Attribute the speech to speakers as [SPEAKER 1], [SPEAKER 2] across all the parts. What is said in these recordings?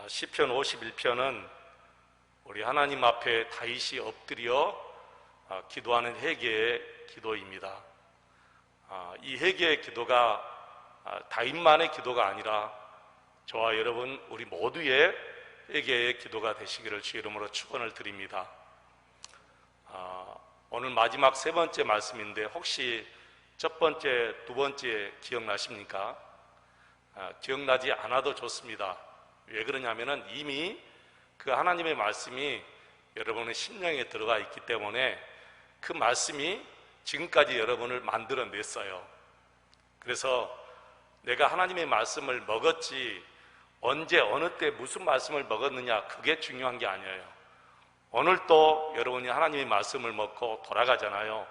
[SPEAKER 1] 시편 51편은 우리 하나님 앞에 다윗이 엎드려 기도하는 회개의 기도입니다. 이 회개의 기도가 다윗만의 기도가 아니라 저와 여러분 우리 모두의 회개의 기도가 되시기를 주의 이름으로 축원을 드립니다. 오늘 마지막 세 번째 말씀인데 혹시 첫 번째, 두 번째 기억나십니까? 기억나지 않아도 좋습니다. 왜 그러냐면은 이미 그 하나님의 말씀이 여러분의 심령에 들어가 있기 때문에 그 말씀이 지금까지 여러분을 만들어냈어요. 그래서 내가 하나님의 말씀을 먹었지 언제 어느 때 무슨 말씀을 먹었느냐 그게 중요한 게 아니에요. 오늘 또 여러분이 하나님의 말씀을 먹고 돌아가잖아요.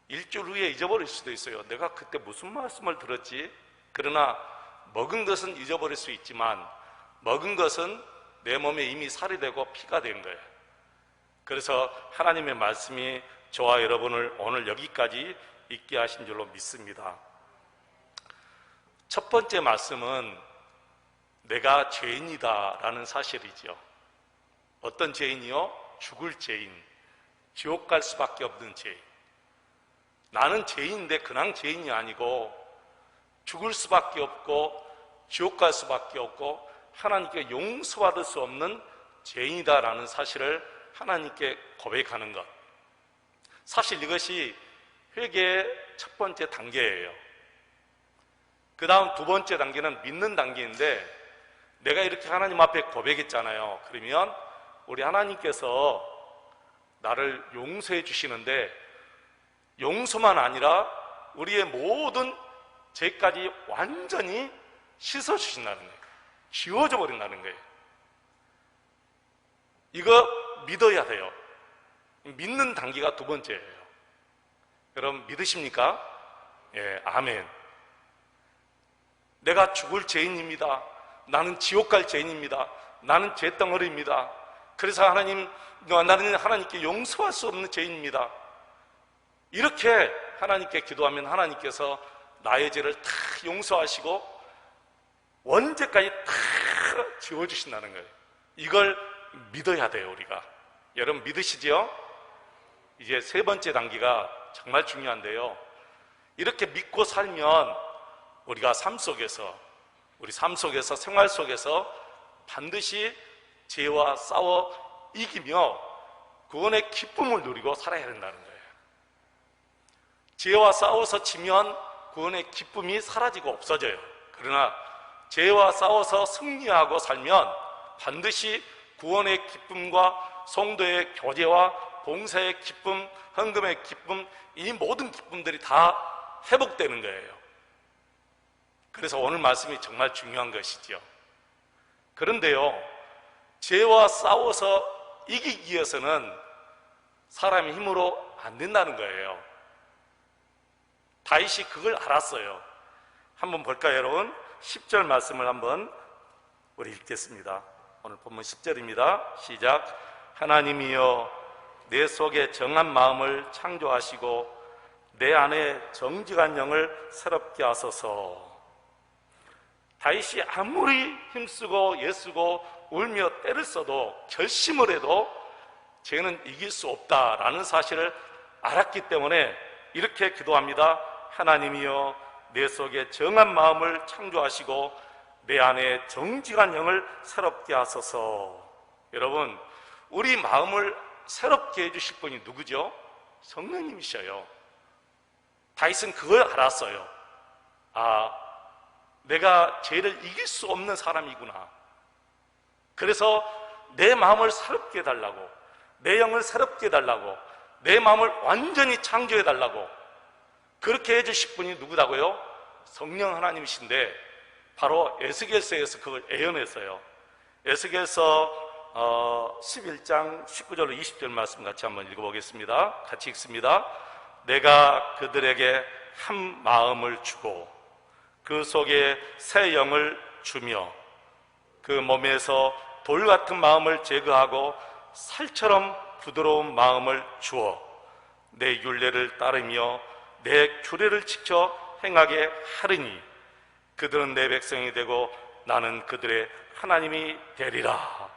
[SPEAKER 1] 일주일 후에 잊어버릴 수도 있어요. 내가 그때 무슨 말씀을 들었지? 그러나 먹은 것은 잊어버릴 수 있지만 먹은 것은 내 몸에 이미 살이 되고 피가 된 거예요. 그래서 하나님의 말씀이 저와 여러분을 오늘 여기까지 있게 하신 줄로 믿습니다. 첫 번째 말씀은 내가 죄인이다 라는 사실이죠. 어떤 죄인이요? 죽을 죄인, 지옥 갈 수밖에 없는 죄인. 나는 죄인인데 그냥 죄인이 아니고 죽을 수밖에 없고 지옥 갈 수밖에 없고 하나님께 용서받을 수 없는 죄인이다라는 사실을 하나님께 고백하는 것. 사실 이것이 회개의 첫 번째 단계예요. 그 다음 두 번째 단계는 믿는 단계인데 내가 이렇게 하나님 앞에 고백했잖아요. 그러면 우리 하나님께서 나를 용서해 주시는데 용서만 아니라 우리의 모든 죄까지 완전히 씻어주신다는 거예요. 지워져 버린다는 거예요. 이거 믿어야 돼요. 믿는 단계가 두 번째예요. 여러분 믿으십니까? 예, 아멘. 내가 죽을 죄인입니다. 나는 지옥 갈 죄인입니다. 나는 죄덩어리입니다. 그래서 하나님, 나는 하나님께 용서할 수 없는 죄인입니다. 이렇게 하나님께 기도하면 하나님께서 나의 죄를 다 용서하시고 원죄까지 다 지워주신다는 거예요. 이걸 믿어야 돼요, 우리가. 여러분 믿으시죠? 이제 세 번째 단계가 정말 중요한데요. 이렇게 믿고 살면 우리가 우리 삶 속에서 생활 속에서 반드시 죄와 싸워 이기며 구원의 기쁨을 누리고 살아야 된다는 거예요. 죄와 싸워서 지면 구원의 기쁨이 사라지고 없어져요. 그러나 죄와 싸워서 승리하고 살면 반드시 구원의 기쁨과 성도의 교제와 봉사의 기쁨, 헌금의 기쁨, 이 모든 기쁨들이 다 회복되는 거예요. 그래서 오늘 말씀이 정말 중요한 것이죠. 그런데요, 죄와 싸워서 이기기 위해서는 사람의 힘으로 안 된다는 거예요. 다윗이 그걸 알았어요. 한번 볼까요, 여러분? 10절 말씀을 한번 우리 읽겠습니다. 오늘 본문 10절입니다. 시작. 하나님이여 내 속에 정한 마음을 창조하시고 내 안에 정직한 영을 새롭게 하소서. 다윗이 아무리 힘쓰고 애쓰고 울며 때를 써도 결심을 해도 죄는 이길 수 없다라는 사실을 알았기 때문에 이렇게 기도합니다. 하나님이여 내 속에 정한 마음을 창조하시고 내 안에 정직한 영을 새롭게 하소서. 여러분, 우리 마음을 새롭게 해주실 분이 누구죠? 성령님이셔요. 다윗은 그걸 알았어요. 내가 죄를 이길 수 없는 사람이구나. 그래서 내 마음을 새롭게 해달라고, 내 영을 새롭게 해달라고, 내 마음을 완전히 창조해달라고 그렇게 해주실 분이 누구다고요? 성령 하나님이신데 바로 에스겔서에서 그걸 예언했어요. 에스겔서 11장 19절로 20절 말씀 같이 한번 읽어보겠습니다. 같이 읽습니다. 내가 그들에게 한 마음을 주고 그 속에 새 영을 주며 그 몸에서 돌 같은 마음을 제거하고 살처럼 부드러운 마음을 주어 내 율례를 따르며 내 규례를 지켜 행하게 하리니 그들은 내 백성이 되고 나는 그들의 하나님이 되리라.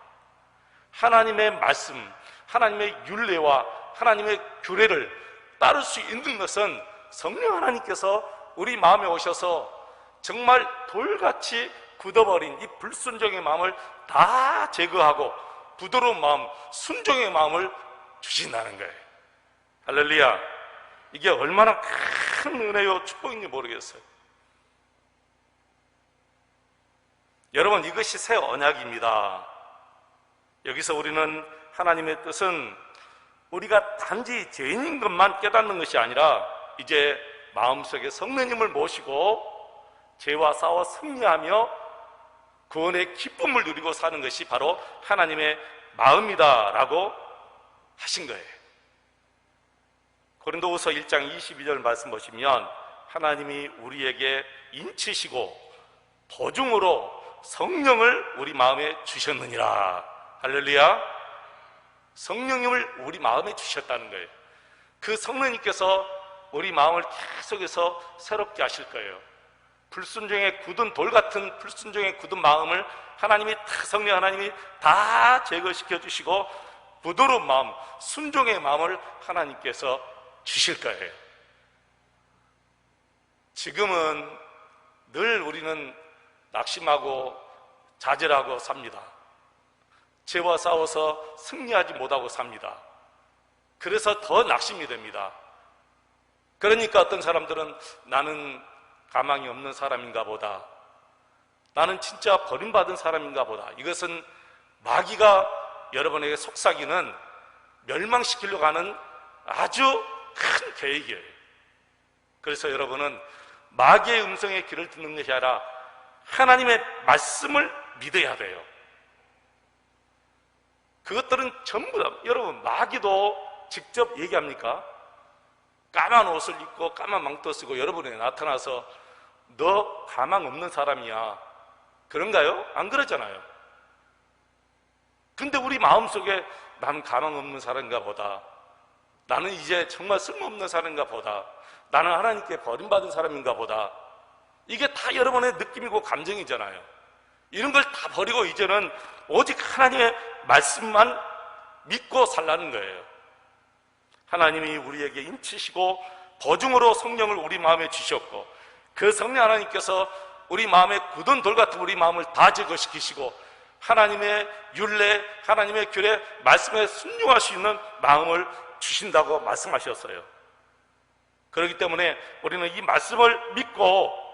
[SPEAKER 1] 하나님의 말씀, 하나님의 율례와 하나님의 규례를 따를 수 있는 것은 성령 하나님께서 우리 마음에 오셔서 정말 돌같이 굳어버린 이 불순종의 마음을 다 제거하고 부드러운 마음, 순종의 마음을 주신다는 거예요. 할렐루야. 이게 얼마나 큰 은혜요 축복인지 모르겠어요. 여러분, 이것이 새 언약입니다. 여기서 우리는 하나님의 뜻은 우리가 단지 죄인인 것만 깨닫는 것이 아니라 이제 마음속에 성령님을 모시고 죄와 싸워 승리하며 구원의 기쁨을 누리고 사는 것이 바로 하나님의 마음이다라고 하신 거예요. 고린도후서 1장 22절 말씀 보시면 하나님이 우리에게 인치시고 보증으로 성령을 우리 마음에 주셨느니라. 할렐루야. 성령님을 우리 마음에 주셨다는 거예요. 그 성령님께서 우리 마음을 계속해서 새롭게 하실 거예요. 불순종의 굳은 돌 같은 불순종의 굳은 마음을 성령 하나님이 다 제거시켜 주시고 부드러운 마음, 순종의 마음을 하나님께서 주실 거예요. 지금은 늘 우리는 낙심하고 좌절하고 삽니다. 죄와 싸워서 승리하지 못하고 삽니다. 그래서 더 낙심이 됩니다. 그러니까 어떤 사람들은 나는 가망이 없는 사람인가 보다, 나는 진짜 버림받은 사람인가 보다. 이것은 마귀가 여러분에게 속삭이는, 멸망시키려고 하는 아주 큰 계획이에요. 그래서 여러분은 마귀의 음성에 귀를 듣는 것이 아니라 하나님의 말씀을 믿어야 돼요. 그것들은 전부 다, 여러분, 마귀도 직접 얘기합니까? 까만 옷을 입고 까만 망토 쓰고 여러분에게 나타나서 너 가망 없는 사람이야, 그런가요? 안 그러잖아요. 근데 우리 마음속에 나는 가망 없는 사람인가 보다, 나는 이제 정말 쓸모없는 사람인가 보다, 나는 하나님께 버림받은 사람인가 보다, 이게 다 여러분의 느낌이고 감정이잖아요. 이런 걸 다 버리고 이제는 오직 하나님의 말씀만 믿고 살라는 거예요. 하나님이 우리에게 인치시고 보증으로 성령을 우리 마음에 주셨고, 그 성령 하나님께서 우리 마음에 굳은 돌 같은 우리 마음을 다 제거시키시고 하나님의 율례, 하나님의 규례, 말씀에 순종할 수 있는 마음을 주신다고 말씀하셨어요. 그렇기 때문에 우리는 이 말씀을 믿고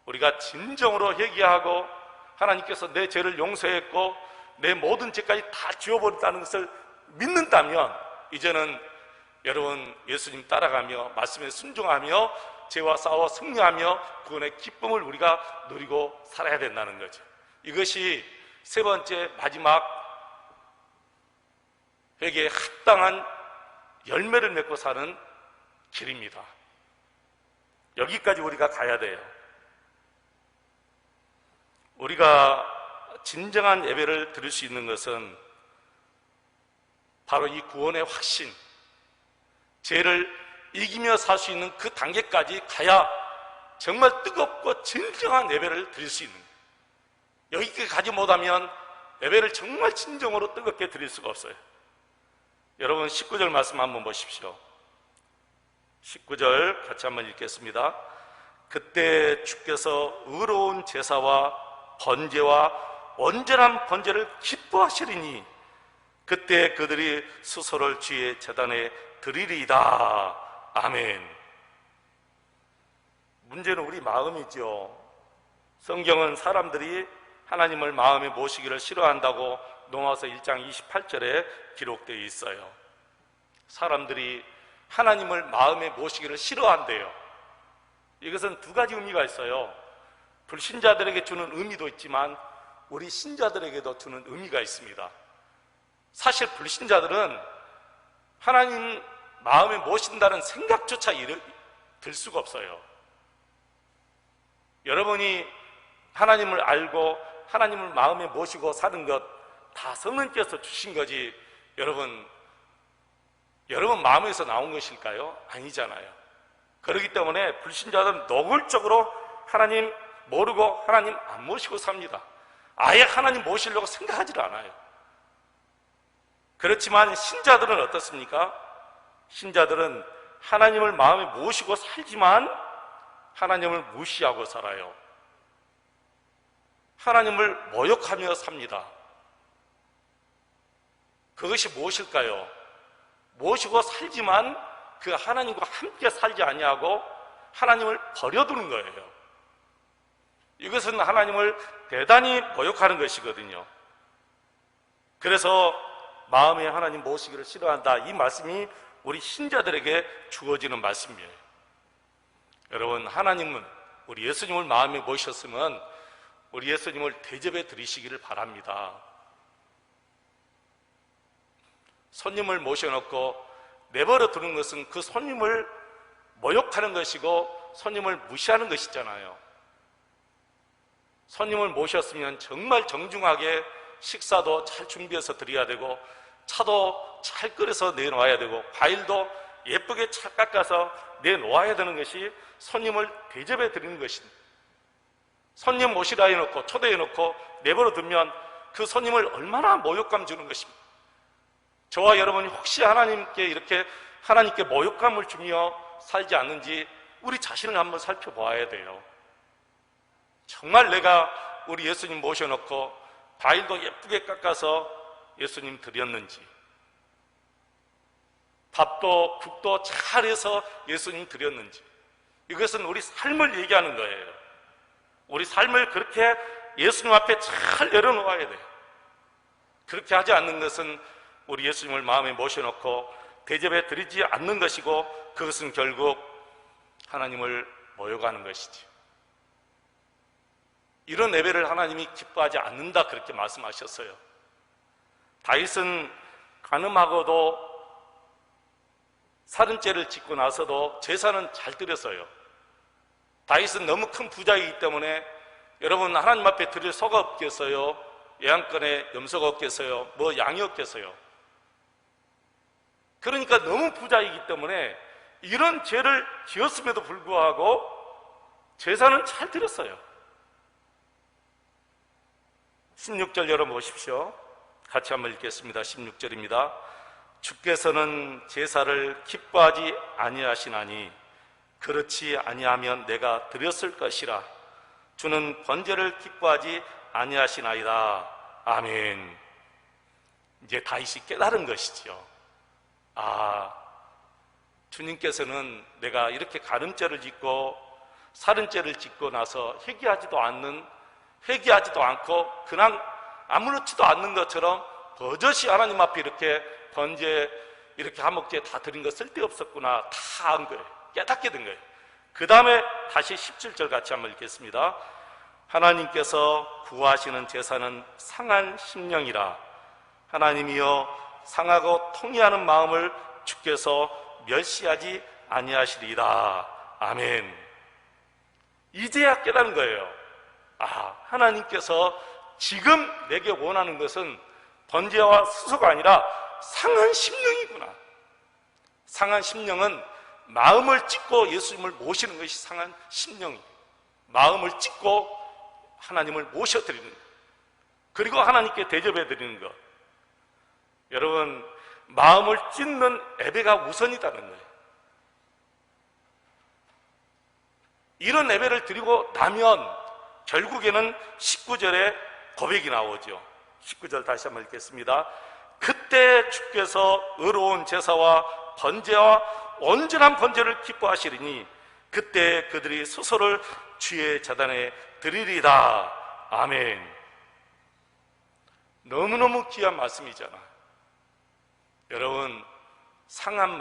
[SPEAKER 1] 우리가 진정으로 회개하고 하나님께서 내 죄를 용서했고 내 모든 죄까지 다 지워버렸다는 것을 믿는다면 이제는 여러분 예수님 따라가며 말씀에 순종하며 죄와 싸워 승리하며 구원의 기쁨을 우리가 누리고 살아야 된다는 거죠. 이것이 세 번째 마지막 회개에 합당한 열매를 맺고 사는 길입니다. 여기까지 우리가 가야 돼요. 우리가 진정한 예배를 드릴 수 있는 것은 바로 이 구원의 확신, 죄를 이기며 살 수 있는 그 단계까지 가야 정말 뜨겁고 진정한 예배를 드릴 수 있는 거예요. 여기까지 가지 못하면 예배를 정말 진정으로 뜨겁게 드릴 수가 없어요. 여러분 19절 말씀 한번 보십시오. 19절 같이 한번 읽겠습니다. 그때 주께서 의로운 제사와 번제와 온전한 번제를 기뻐하시리니 그때 그들이 수소를 주의 제단에 드리리이다. 아멘. 문제는 우리 마음이죠. 성경은 사람들이 하나님을 마음에 모시기를 싫어한다고 로마서 1장 28절에 기록되어 있어요. 사람들이 하나님을 마음에 모시기를 싫어한대요. 이것은 두 가지 의미가 있어요. 불신자들에게 주는 의미도 있지만 우리 신자들에게도 주는 의미가 있습니다. 사실 불신자들은 하나님 마음에 모신다는 생각조차 들 수가 없어요. 여러분이 하나님을 알고 하나님을 마음에 모시고 사는 것 다 성령께서 주신 거지 여러분 마음에서 나온 것일까요? 아니잖아요. 그렇기 때문에 불신자들은 노골적으로 하나님 모르고 하나님 안 모시고 삽니다. 아예 하나님 모시려고 생각하지를 않아요. 그렇지만 신자들은 어떻습니까? 신자들은 하나님을 마음에 모시고 살지만 하나님을 무시하고 살아요. 하나님을 모욕하며 삽니다. 그것이 무엇일까요? 모시고 살지만 그 하나님과 함께 살지 아니하고 하나님을 버려두는 거예요. 이것은 하나님을 대단히 모욕하는 것이거든요. 그래서 마음에 하나님 모시기를 싫어한다, 이 말씀이 우리 신자들에게 주어지는 말씀이에요. 여러분, 하나님은 우리 예수님을 마음에 모셨으면 우리 예수님을 대접해 드리시기를 바랍니다. 손님을 모셔놓고 내버려 두는 것은 그 손님을 모욕하는 것이고 손님을 무시하는 것이잖아요. 손님을 모셨으면 정말 정중하게 식사도 잘 준비해서 드려야 되고 차도 잘 끓여서 내놓아야 되고 과일도 예쁘게 잘 깎아서 내놓아야 되는 것이 손님을 대접해 드리는 것입니다. 손님 모시라 해놓고 초대해 놓고 내버려 두면 그 손님을 얼마나 모욕감 주는 것입니다. 저와 여러분이 혹시 하나님께 이렇게 하나님께 모욕감을 주며 살지 않는지 우리 자신을 한번 살펴보아야 돼요. 정말 내가 우리 예수님 모셔놓고 과일도 예쁘게 깎아서 예수님 드렸는지, 밥도 국도 잘해서 예수님 드렸는지, 이것은 우리 삶을 얘기하는 거예요. 우리 삶을 그렇게 예수님 앞에 잘 내려놓아야 돼요. 그렇게 하지 않는 것은 우리 예수님을 마음에 모셔놓고 대접해 드리지 않는 것이고 그것은 결국 하나님을 모욕하는 것이죠. 이런 예배를 하나님이 기뻐하지 않는다, 그렇게 말씀하셨어요. 다윗은 간음하고도 살인죄를 짓고 나서도 제사는 잘 드렸어요. 다윗은 너무 큰 부자이기 때문에 여러분, 하나님 앞에 드릴 소가 없겠어요? 예양권에 염소가 없겠어요? 뭐 양이 없겠어요? 그러니까 너무 부자이기 때문에 이런 죄를 지었음에도 불구하고 제사는 잘 드렸어요. 16절 열어보십시오. 같이 한번 읽겠습니다. 16절입니다. 주께서는 제사를 기뻐하지 아니하시나니 그렇지 아니하면 내가 드렸을 것이라. 주는 번제를 기뻐하지 아니하시나이다. 아멘. 이제 다윗이 깨달은 것이죠. 주님께서는 내가 이렇게 간음죄를 짓고 살인죄를 짓고 나서 회개하지도 않고 그냥 아무렇지도 않는 것처럼 버젓이 하나님 앞에 이렇게 번제, 이렇게 한목제 다 드린 거 쓸데없었구나, 다 한 거예요. 깨닫게 된 거예요. 그 다음에 다시 17절 같이 한번 읽겠습니다. 하나님께서 구하시는 제사는 상한 심령이라. 하나님이여, 상하고 통회하는 마음을 주께서 멸시하지 아니하시리이다. 아멘. 이제야 깨닫는 거예요. 하나님께서 지금 내게 원하는 것은 번제와 수소가 아니라 상한 심령이구나. 상한 심령은 마음을 찢고 예수님을 모시는 것이 상한 심령이에요. 마음을 찢고 하나님을 모셔드리는 것, 그리고 하나님께 대접해드리는 것. 여러분, 마음을 찢는 예배가 우선이라는 거예요. 이런 예배를 드리고 나면 결국에는 19절에 고백이 나오죠. 19절 다시 한번 읽겠습니다. 그때 주께서 의로운 제사와 번제와 온전한 번제를 기뻐하시리니 그때 그들이 스스로를 주의 제단에 드리리다. 아멘. 너무너무 귀한 말씀이잖아. 여러분, 상한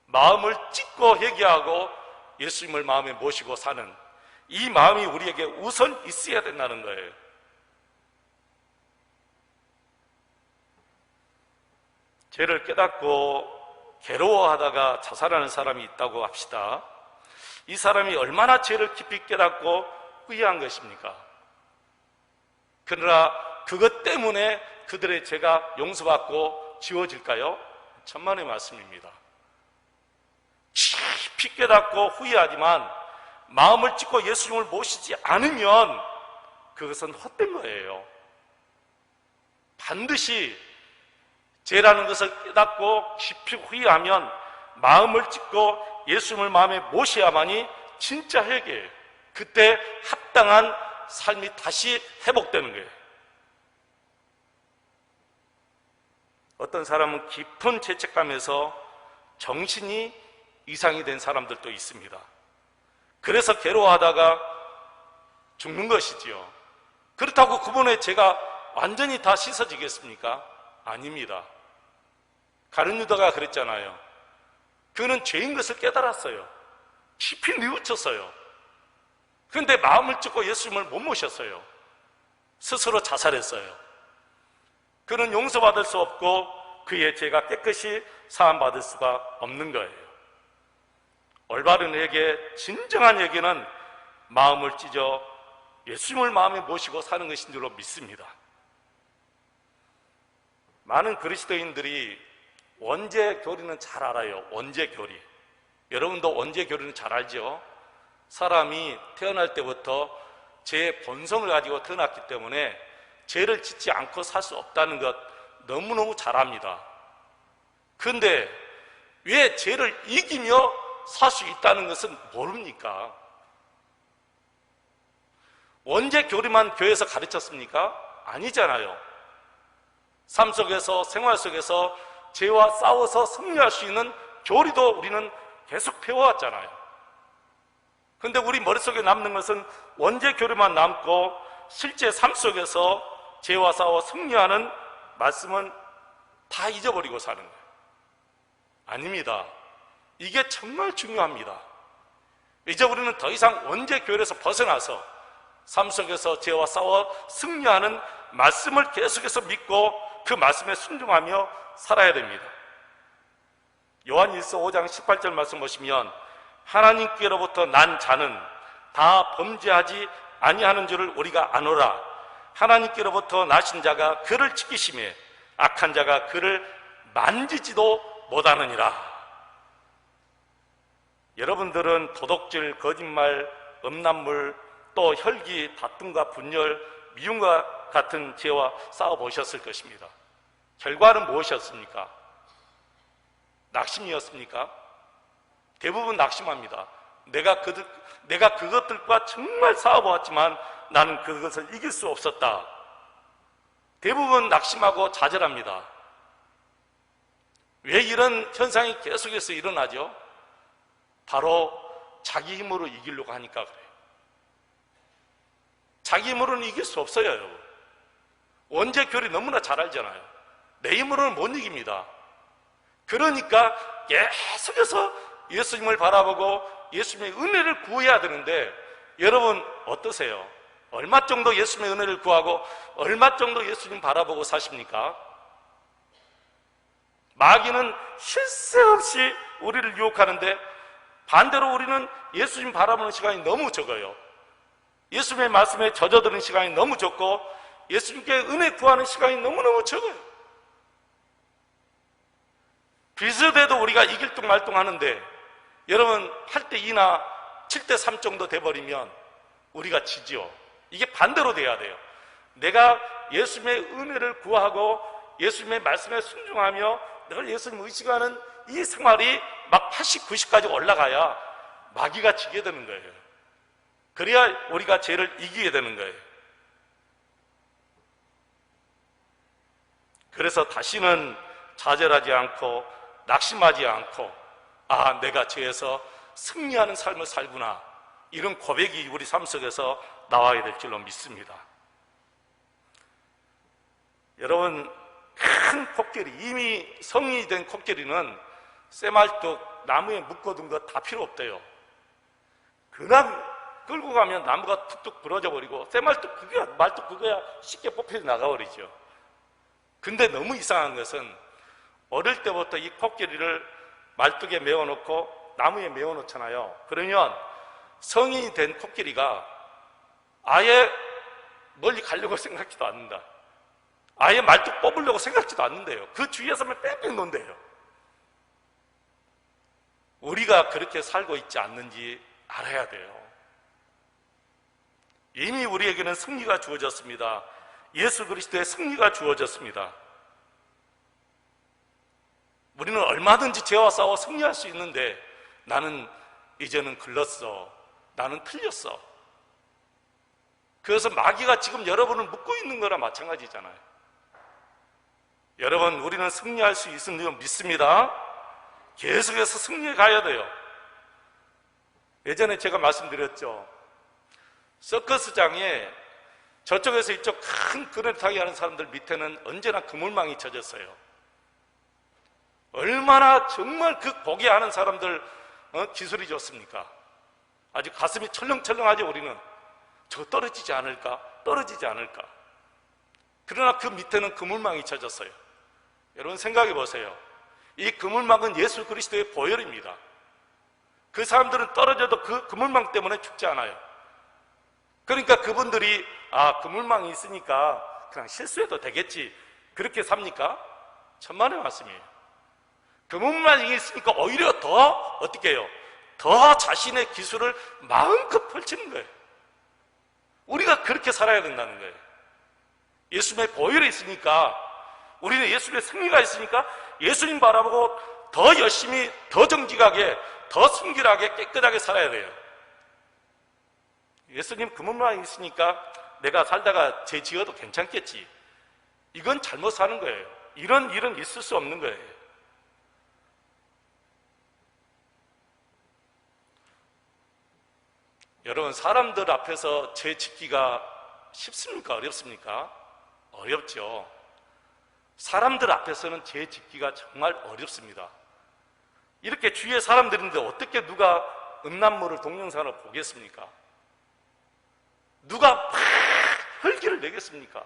[SPEAKER 1] 마음을 찢고 회개하고 예수님을 마음에 모시고 사는 이 마음이 우리에게 우선 있어야 된다는 거예요. 죄를 깨닫고 괴로워하다가 자살하는 사람이 있다고 합시다. 이 사람이 얼마나 죄를 깊이 깨닫고 후회한 것입니까? 그러나 그것 때문에 그들의 죄가 용서받고 지워질까요? 천만의 말씀입니다. 깊이 깨닫고 후회하지만 마음을 찢고 예수님을 모시지 않으면 그것은 헛된 거예요. 반드시 죄라는 것을 깨닫고 깊이 후회하면 마음을 찢고 예수님을 마음에 모셔야만이 진짜 회개예요. 그때 합당한 삶이 다시 회복되는 거예요. 어떤 사람은 깊은 죄책감에서 정신이 이상이 된 사람들도 있습니다. 그래서 괴로워하다가 죽는 것이지요. 그렇다고 그분의 죄가 완전히 다 씻어지겠습니까? 아닙니다. 가룟 유다가 그랬잖아요. 그는 죄인 것을 깨달았어요. 깊이 뉘우쳤어요. 그런데 마음을 찢고 예수님을 못 모셨어요. 스스로 자살했어요. 그는 용서받을 수 없고 그의 죄가 깨끗이 사함받을 수가 없는 거예요. 올바른 회개, 진정한 회개는 마음을 찢어 예수님을 마음에 모시고 사는 것인 줄로 믿습니다. 많은 그리스도인들이 원죄 교리는 잘 알아요. 원죄 교리. 여러분도 원죄 교리는 잘 알죠? 사람이 태어날 때부터 죄의 본성을 가지고 태어났기 때문에 죄를 짓지 않고 살 수 없다는 것 너무너무 잘 압니다. 그런데 왜 죄를 이기며 살 수 있다는 것은 모릅니까? 원죄 교리만 교회에서 가르쳤습니까? 아니잖아요. 삶 속에서, 생활 속에서 죄와 싸워서 승리할 수 있는 교리도 우리는 계속 배워왔잖아요. 그런데 우리 머릿속에 남는 것은 원죄 교리만 남고 실제 삶 속에서 죄와 싸워 승리하는 말씀은 다 잊어버리고 사는 거예요. 아닙니다. 이게 정말 중요합니다. 이제 우리는 더 이상 원죄 교리에서 벗어나서 삶 속에서 죄와 싸워 승리하는 말씀을 계속해서 믿고 그 말씀에 순종하며 살아야 됩니다. 요한일서 5장 18절 말씀 보시면 하나님께로부터 난 자는 다 범죄하지 아니하는 줄을 우리가 아노라. 하나님께로부터 나신 자가 그를 지키시매 악한 자가 그를 만지지도 못하느니라. 여러분들은 도둑질, 거짓말, 음란물, 또 혈기, 다툼과 분열, 미움과 같은 죄와 싸워보셨을 것입니다. 결과는 무엇이었습니까? 낙심이었습니까? 대부분 낙심합니다. 내가 그것들과 정말 싸워보았지만 나는 그것을 이길 수 없었다. 대부분 낙심하고 좌절합니다. 왜 이런 현상이 계속해서 일어나죠? 바로 자기 힘으로 이기려고 하니까 그래요. 자기 힘으로는 이길 수 없어요, 여러분. 원죄 교리 너무나 잘 알잖아요. 내 힘으로는 못 이깁니다. 그러니까 계속해서 예수님을 바라보고 예수님의 은혜를 구해야 되는데 여러분 어떠세요? 얼마 정도 예수님의 은혜를 구하고 얼마 정도 예수님 바라보고 사십니까? 마귀는 쉴 새 없이 우리를 유혹하는데 반대로 우리는 예수님 바라보는 시간이 너무 적어요. 예수님의 말씀에 젖어드는 시간이 너무 적고 예수님께 은혜 구하는 시간이 너무너무 적어요. 비슷해도 우리가 이길 둥 말 둥 하는데 여러분 8대 2나 7대 3 정도 돼버리면 우리가 지죠. 이게 반대로 돼야 돼요. 내가 예수님의 은혜를 구하고 예수님의 말씀에 순종하며 늘 예수님 의식하는 이 생활이 막 80, 90까지 올라가야 마귀가 지게 되는 거예요. 그래야 우리가 죄를 이기게 되는 거예요. 그래서 다시는 좌절하지 않고 낙심하지 않고 내가 죄에서 승리하는 삶을 살구나, 이런 고백이 우리 삶 속에서 나와야 될 줄로 믿습니다. 여러분, 큰 코끼리, 이미 성인이 된 코끼리는 쇠말뚝 나무에 묶어둔 거 다 필요 없대요. 그냥 끌고 가면 나무가 툭툭 부러져 버리고 말뚝 그거야 쉽게 뽑혀 나가버리죠. 근데 너무 이상한 것은 어릴 때부터 이 코끼리를 말뚝에 메워놓고 나무에 메워놓잖아요. 그러면 성인이 된 코끼리가 아예 멀리 가려고 생각지도 않는다. 아예 말뚝 뽑으려고 생각지도 않는데요. 그 주위에서만 뺑뺑 논대요. 우리가 그렇게 살고 있지 않는지 알아야 돼요. 이미 우리에게는 승리가 주어졌습니다. 예수 그리스도의 승리가 주어졌습니다. 우리는 얼마든지 죄와 싸워 승리할 수 있는데 나는 이제는 글렀어. 나는 틀렸어. 그래서 마귀가 지금 여러분을 묶고 있는 거랑 마찬가지잖아요. 여러분, 우리는 승리할 수 있는 줄 믿습니다. 계속해서 승리해 가야 돼요. 예전에 제가 말씀드렸죠. 서커스장에 저쪽에서 이쪽 큰 그늘 타기 하는 사람들 밑에는 언제나 그물망이 쳐졌어요. 얼마나 정말 그 보게 하는 사람들 기술이 좋습니까? 아주 가슴이 철렁철렁하죠. 우리는 저 떨어지지 않을까? 떨어지지 않을까? 그러나 그 밑에는 그물망이 쳐졌어요. 여러분 생각해 보세요. 이 그물망은 예수 그리스도의 보혈입니다. 그 사람들은 떨어져도 그 그물망 때문에 죽지 않아요. 그러니까 그분들이 그물망이 있으니까 그냥 실수해도 되겠지, 그렇게 삽니까? 천만의 말씀이에요. 그물망이 있으니까 오히려 더 어떻게 해요? 더 자신의 기술을 마음껏 펼치는 거예요. 우리가 그렇게 살아야 된다는 거예요. 예수님의 보혈이 있으니까, 우리는 예수님의 승리가 있으니까 예수님 바라보고 더 열심히, 더 정직하게, 더 순결하게, 깨끗하게 살아야 돼요. 예수님 그물망이 있으니까 내가 살다가 죄 지어도 괜찮겠지, 이건 잘못 사는 거예요. 이런 일은 있을 수 없는 거예요. 여러분, 사람들 앞에서 죄 짓기가 쉽습니까? 어렵습니까? 어렵죠. 사람들 앞에서는 죄 짓기가 정말 어렵습니다. 이렇게 주위에 사람들인데 어떻게 누가 음란물을 동영상으로 보겠습니까? 누가 막 혈기를 내겠습니까?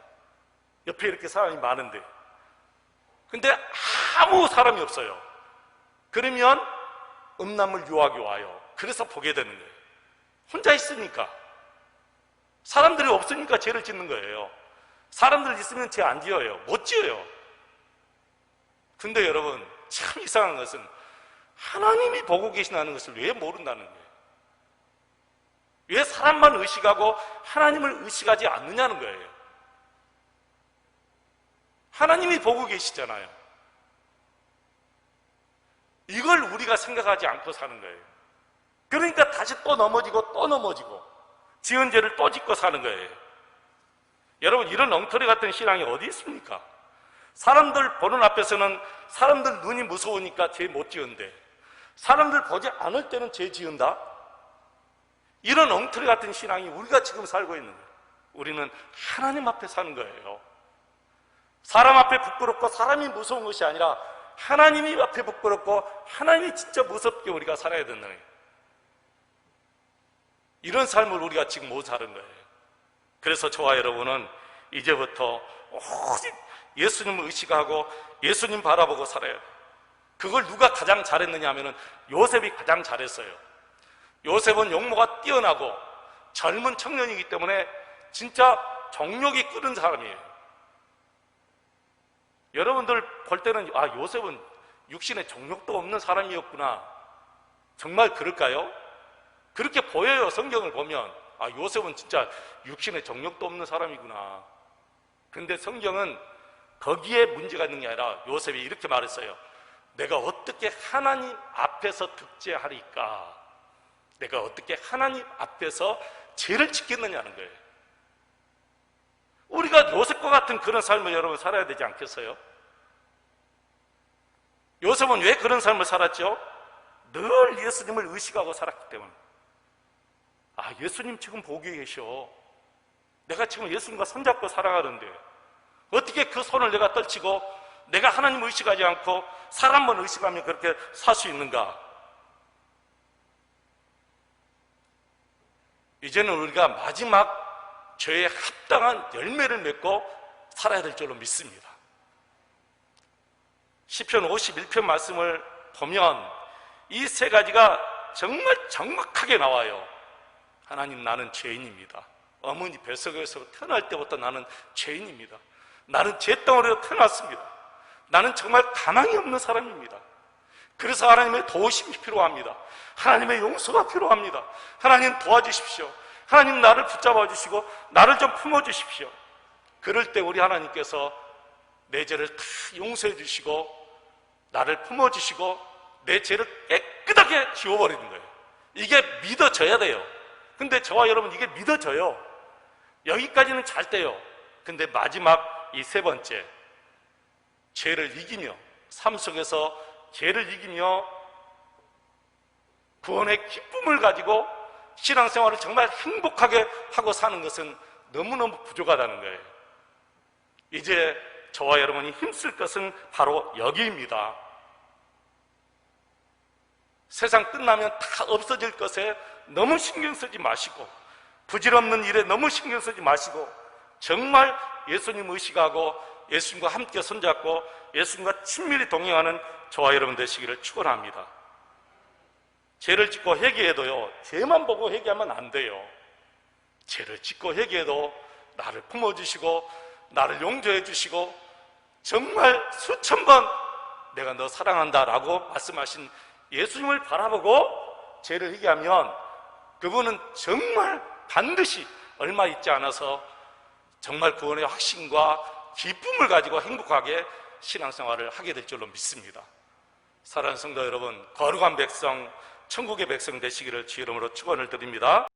[SPEAKER 1] 옆에 이렇게 사람이 많은데. 근데 아무 사람이 없어요. 그러면 음란물 유혹이 와요. 그래서 보게 되는 거예요. 혼자 있으니까. 사람들이 없으니까 죄를 짓는 거예요. 사람들 있으면 죄 안 지어요. 못 지어요. 근데 여러분, 참 이상한 것은 하나님이 보고 계신다는 것을 왜 모른다는 거예요. 왜 사람만 의식하고 하나님을 의식하지 않느냐는 거예요. 하나님이 보고 계시잖아요. 이걸 우리가 생각하지 않고 사는 거예요. 그러니까 다시 또 넘어지고 또 넘어지고 지은 죄를 또 짓고 사는 거예요. 여러분, 이런 엉터리 같은 신앙이 어디 있습니까? 사람들 보는 앞에서는 사람들 눈이 무서우니까 죄 못 지은데 사람들 보지 않을 때는 죄 지은다? 이런 엉터리 같은 신앙이 우리가 지금 살고 있는 거예요. 우리는 하나님 앞에 사는 거예요. 사람 앞에 부끄럽고 사람이 무서운 것이 아니라 하나님이 앞에 부끄럽고 하나님이 진짜 무섭게 우리가 살아야 된다는 거예요. 이런 삶을 우리가 지금 못 사는 거예요. 그래서 저와 여러분은 이제부터 오직 예수님을 의식하고 예수님 바라보고 살아야 돼요. 그걸 누가 가장 잘했느냐 하면 요셉이 가장 잘했어요. 요셉은 용모가 뛰어나고 젊은 청년이기 때문에 진짜 정욕이 끓은 사람이에요. 여러분들 볼 때는 요셉은 육신에 정욕도 없는 사람이었구나, 정말 그럴까요? 그렇게 보여요. 성경을 보면 요셉은 진짜 육신에 정욕도 없는 사람이구나. 그런데 성경은 거기에 문제가 있는 게 아니라 요셉이 이렇게 말했어요. 내가 어떻게 하나님 앞에서 득죄하리까? 내가 어떻게 하나님 앞에서 죄를 짓겠느냐는 거예요. 우리가 요셉과 같은 그런 삶을 여러분 살아야 되지 않겠어요? 요셉은 왜 그런 삶을 살았죠? 늘 예수님을 의식하고 살았기 때문에. 예수님 지금 보고 계셔. 내가 지금 예수님과 손잡고 살아가는데 어떻게 그 손을 내가 떨치고 내가 하나님을 의식하지 않고 사람만 의식하며 그렇게 살 수 있는가? 이제는 우리가 마지막 죄에 합당한 열매를 맺고 살아야 될 줄로 믿습니다. 시편 51편 말씀을 보면 이 세 가지가 정말 정확하게 나와요. 하나님, 나는 죄인입니다. 어머니 뱃속에서 태어날 때부터 나는 죄인입니다. 나는 죄덩어리로 태어났습니다. 나는 정말 가망이 없는 사람입니다. 그래서 하나님의 도우심이 필요합니다. 하나님의 용서가 필요합니다. 하나님 도와주십시오. 하나님 나를 붙잡아 주시고 나를 좀 품어 주십시오. 그럴 때 우리 하나님께서 내 죄를 다 용서해 주시고 나를 품어 주시고 내 죄를 깨끗하게 지워버리는 거예요. 이게 믿어져야 돼요. 근데 저와 여러분 이게 믿어져요. 여기까지는 잘 돼요. 근데 마지막 이 세 번째, 죄를 이기며, 삶 속에서 죄를 이기며 구원의 기쁨을 가지고 신앙생활을 정말 행복하게 하고 사는 것은 너무너무 부족하다는 거예요. 이제 저와 여러분이 힘쓸 것은 바로 여기입니다. 세상 끝나면 다 없어질 것에 너무 신경 쓰지 마시고, 부질없는 일에 너무 신경 쓰지 마시고, 정말 예수님 의식하고 예수님과 함께 손잡고 예수님과 친밀히 동행하는 저와 여러분 되시기를 축원합니다. 죄를 짓고 회개해도요, 죄만 보고 회개하면 안 돼요. 죄를 짓고 회개해도 나를 품어주시고 나를 용서해 주시고 정말 수천 번 내가 너 사랑한다라고 말씀하신 예수님을 바라보고 죄를 회개하면 그분은 정말 반드시 얼마 있지 않아서 정말 구원의 확신과 기쁨을 가지고 행복하게 신앙생활을 하게 될 줄로 믿습니다. 사랑하는 성도 여러분, 거룩한 백성, 천국의 백성 되시기를 주의 이름으로 축원을 드립니다.